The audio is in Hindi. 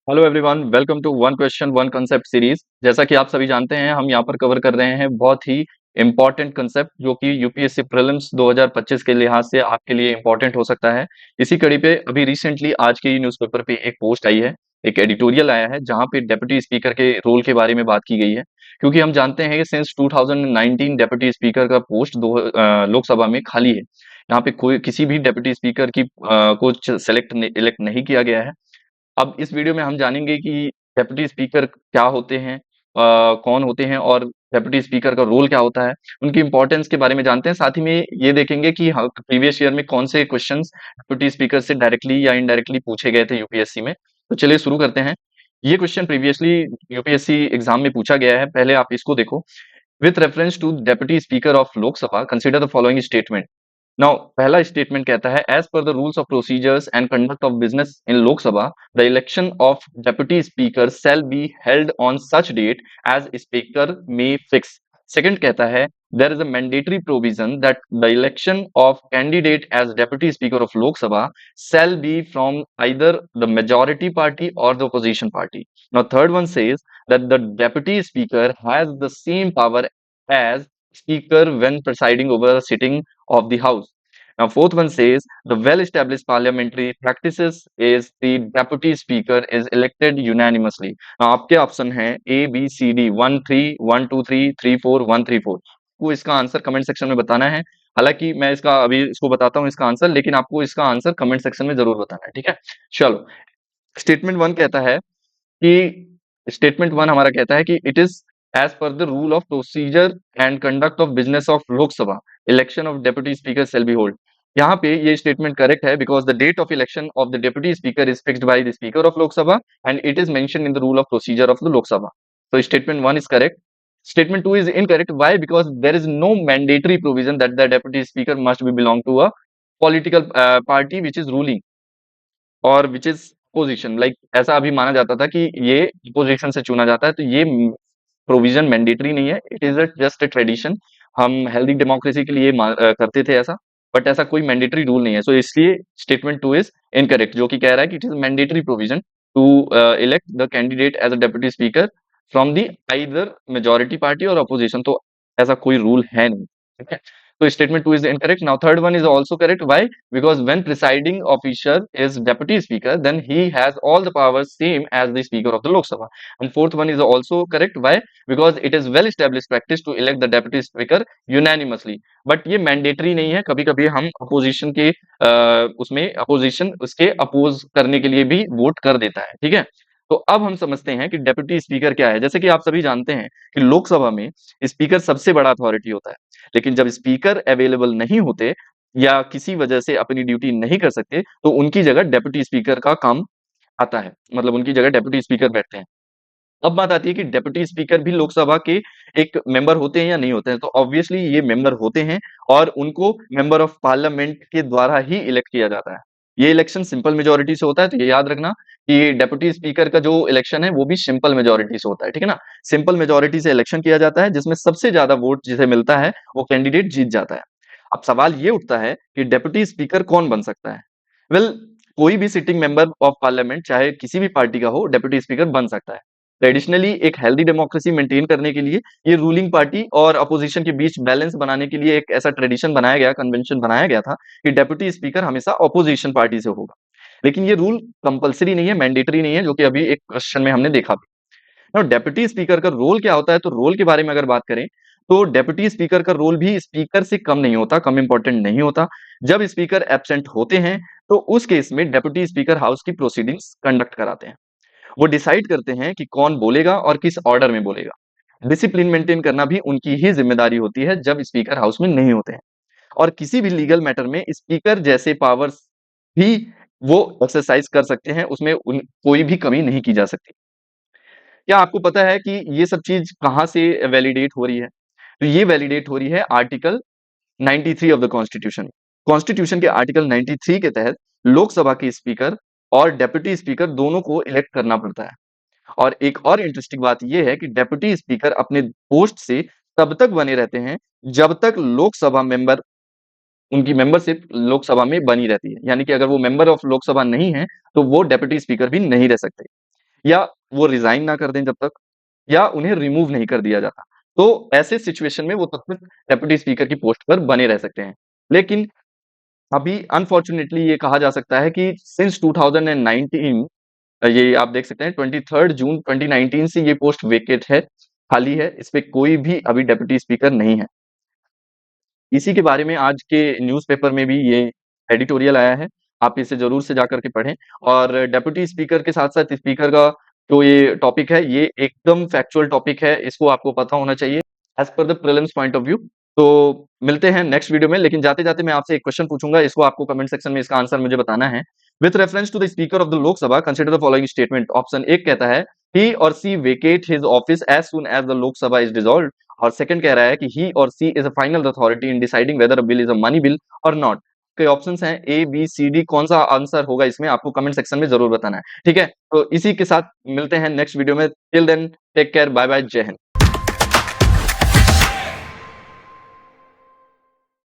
Hello everyone, welcome to one question one concept series. जैसा कि आप सभी जानते हैं, हम यहाँ पर कवर कर रहे हैं बहुत ही इंपॉर्टेंट कंसेप्ट जो कि यूपीएससी प्रीलिम्स 2025 के लिहाज से आपके लिए इंपॉर्टेंट हो सकता है। इसी कड़ी पे अभी रिसेंटली आज के ही न्यूज़पेपर पे एक पोस्ट आई है, एक एडिटोरियल आया है जहाँ पे डेप्यूटी स्पीकर के रोल के बारे में बात की गई है। क्योंकि हम जानते हैं कि सिंस 2019 डेप्यूटी स्पीकर का पोस्ट लोकसभा में खाली है। यहाँ पे कोई किसी भी डेप्यूटी स्पीकर की को सेलेक्ट इलेक्ट नहीं किया गया है। अब इस वीडियो में हम जानेंगे कि डेप्यूटी स्पीकर क्या होते हैं, कौन होते हैं और डेप्यूटी स्पीकर का रोल क्या होता है, उनकी इंपॉर्टेंस के बारे में जानते हैं। साथ ही में ये देखेंगे कि प्रीवियस ईयर में कौन से क्वेश्चंस डेप्यूटी स्पीकर से डायरेक्टली या इनडायरेक्टली पूछे गए थे यूपीएससी में। तो चलिए शुरू करते हैं। ये क्वेश्चन प्रीवियसली यूपीएससी एग्जाम में पूछा गया है, पहले आप इसको देखो। With reference to deputy speaker of Lok Sabha consider the following statement. Now पहला स्टेटमेंट कहता है, as per the rules of procedures and conduct of business in Lok Sabha the election of deputy speaker shall be held on such date as speaker may fix. Second कहता है, there is a mandatory provision that the election of candidate as deputy speaker of lok sabha shall be from either the majority party or the opposition party. Now third one says that the deputy speaker has the same power as speaker when presiding over a sitting of the house. Now, fourth one says the well-established parliamentary practices is the deputy speaker is elected unanimously. Now, आपके ऑप्शन हैं ए बी सी डी, 1 3 1 2 3 3 4 1 3 4। को इसका आंसर कमेंट सेक्शन में बताना है। हालांकि मैं इसका अभी इसको बताता हूँ इसका आंसर, लेकिन आपको इसका आंसर कमेंट सेक्शन में जरूर बताना है, ठीक है। चलो, स्टेटमेंट वन कहता है कि स्टेटमेंट वन हमारा कहता है कि it is as per the rule of procedure and conduct of business of Lok Sabha election of deputy speaker shall be hold. यहाँ पे ये स्टेटमेंट करेक्ट है because the date of election of the deputy speaker is fixed by the speaker of Lok Sabha and it is mention in the rule of procedure of the Lok Sabha. तो statement one is correct. Statement two is incorrect. Why? Because there is no mandatory provision that the deputy speaker must be belong to a political party which is ruling और विच इज पोजीशन। लाइक ऐसा अभी माना जाता था कि ये पोजीशन से चुना जाता है, तो ये प्रोविजन मैंडेटरी नहीं है, it is just a tradition. हम हेल्दी डेमोक्रेसी के लिए करते थे ऐसा, बट ऐसा कोई मैंडेटरी रूल नहीं है। सो इसलिए स्टेटमेंट टू इज इनकरेक्ट, जो कि कह रहा है कि it is mandatory provision to elect the candidate as a deputy speaker from the either majority party और अपोजिशन। तो ऐसा कोई रूल है नहीं, ठीक है। तो statement 2 is incorrect. Now third one is also correct. Why? Because when presiding officer is deputy speaker, then he has all the powers same as the speaker of the Lok Sabha. And fourth one is also correct. Why? Because it is well established practice to elect the deputy speaker unanimously. But ये mandatory नहीं है, कभी कभी हम opposition के उसमें opposition उसके अपोज करने के लिए भी वोट कर देता है, ठीक है। तो अब हम समझते हैं कि डेप्यूटी स्पीकर क्या है। जैसे कि आप सभी जानते हैं कि लोकसभा में स्पीकर सबसे बड़ा अथॉरिटी होता है, लेकिन जब स्पीकर अवेलेबल नहीं होते या किसी वजह से अपनी ड्यूटी नहीं कर सकते, तो उनकी जगह डेप्यूटी स्पीकर का काम आता है, मतलब उनकी जगह डेप्यूटी स्पीकर बैठते हैं। अब बात आती है कि डेप्यूटी स्पीकर भी लोकसभा के एक मेंबर होते हैं या नहीं होते हैं। तो ऑब्वियसली ये मेंबर होते हैं और उनको मेंबर ऑफ पार्लियामेंट के द्वारा ही इलेक्ट किया जाता है। ये इलेक्शन सिंपल मेजोरिटी से होता है, तो ये याद रखना कि डेप्यूटी स्पीकर का जो इलेक्शन है वो भी सिंपल मेजोरिटी से होता है, ठीक है ना। सिंपल मेजोरिटी से इलेक्शन किया जाता है, जिसमें सबसे ज्यादा वोट जिसे मिलता है वो कैंडिडेट जीत जाता है। अब सवाल ये उठता है कि डेप्यूटी स्पीकर कौन बन सकता है। वेल, कोई भी सिटिंग मेंबर ऑफ पार्लियामेंट चाहे किसी भी पार्टी का हो, डेप्यूटी स्पीकर बन सकता है। ट्रेडिशनली एक हेल्दी डेमोक्रेसी मेंटेन करने के लिए ये रूलिंग पार्टी और अपोजिशन के बीच बैलेंस बनाने के लिए एक ऐसा ट्रेडिशन बनाया गया, कन्वेंशन बनाया गया था कि डेप्यूटी स्पीकर हमेशा अपोजिशन पार्टी से होगा। लेकिन ये रूल कंपलसरी नहीं है, मैंडेटरी नहीं है, जो कि अभी एक क्वेश्चन में हमने देखा भी। नाउ डेप्यूटी स्पीकर का रोल क्या होता है, तो रोल के बारे में अगर बात करें तो डेप्यूटी स्पीकर का रोल भी स्पीकर से कम नहीं होता, कम इंपॉर्टेंट नहीं होता। जब स्पीकर एब्सेंट होते हैं तो उस केस में डेप्यूटी स्पीकर हाउस की प्रोसीडिंग्स कंडक्ट कराते हैं। वो डिसाइड करते हैं कि कौन बोलेगा और किस ऑर्डर में बोलेगा। डिसिप्लिन मेंटेन करना भी उनकी ही जिम्मेदारी होती है जब स्पीकर हाउस में नहीं होते हैं। और किसी भी लीगल मैटर में स्पीकर जैसे पावर्स भी वो एक्सरसाइज कर सकते हैं, उसमें कोई भी कमी नहीं की जा सकती। क्या आपको पता है कि ये सब चीज कहाँ से वैलिडेट हो रही है? तो ये वैलिडेट हो रही है article 93 of the constitution. Constitution के आर्टिकल 93 के तहत लोकसभा के स्पीकर और डेप्यूटी स्पीकर दोनों को इलेक्ट करना पड़ता है। और एक और इंटरेस्टिंग बात यह है कि डेप्यूटी स्पीकर अपने पोस्ट से तब तक बने रहते हैं जब तक लोकसभा मेंबर उनकी मेंबरशिप लोकसभा में बनी रहती है। यानी कि अगर वो मेंबर ऑफ लोकसभा नहीं है तो वो डेप्यूटी स्पीकर भी नहीं रह सकते। या वो रिज़ाइन ना कर दें जब तक, या उन्हें रिमूव नहीं कर दिया जाता। तो ऐसे सिचुएशन में वो तब तक डेप्यूटी स्पीकर की पोस्ट पर बने रह सकते हैं। लेकिन अभी अनफॉर्च्यूनेटली ये कहा जा सकता है कि सिंस 2019 ये आप देख सकते हैं 23 जून 2019 से ये पोस्ट वेकेट है, खाली है, इस पे कोई भी अभी डेप्यूटी स्पीकर नहीं है। इसी के बारे में आज के न्यूज़पेपर में भी ये एडिटोरियल आया है, आप इसे ज़रूर से जाकर के पढ़ें और डेप्यूटी स्पीकर के साथ-साथ स्पीकर का जो ये टॉपिक है, ये एकदम फैक्चुअल टॉपिक है, इसको आपको पता होना चाहिए as per the prelims point of view. तो मिलते हैं नेक्स्ट वीडियो में, लेकिन जाते-जाते मैं आपसे एक क्वेश्चन पूछूँगा, इसको आपको कमेंट सेक्शन में इसका आंसर मुझे बताना है। With reference to the speaker of the Lok Sabha, consider the following statement. Option 1 कहता है, ही और she vacate his office as soon as the Lok Sabha is dissolved. और सेकंड कह रहा है कि ही और she is a final authority in deciding whether a bill is a money bill और नॉट। के ऑप्शंस हैं ए बी सी डी, कौन सा आंसर होगा इसमें आपको कमेंट सेक्शन में जरूर बताना है। ठीक है, तो इसी के साथ मिलते हैं नेक्स्ट वीडियो में। Till then take care, bye bye, जय हिंद।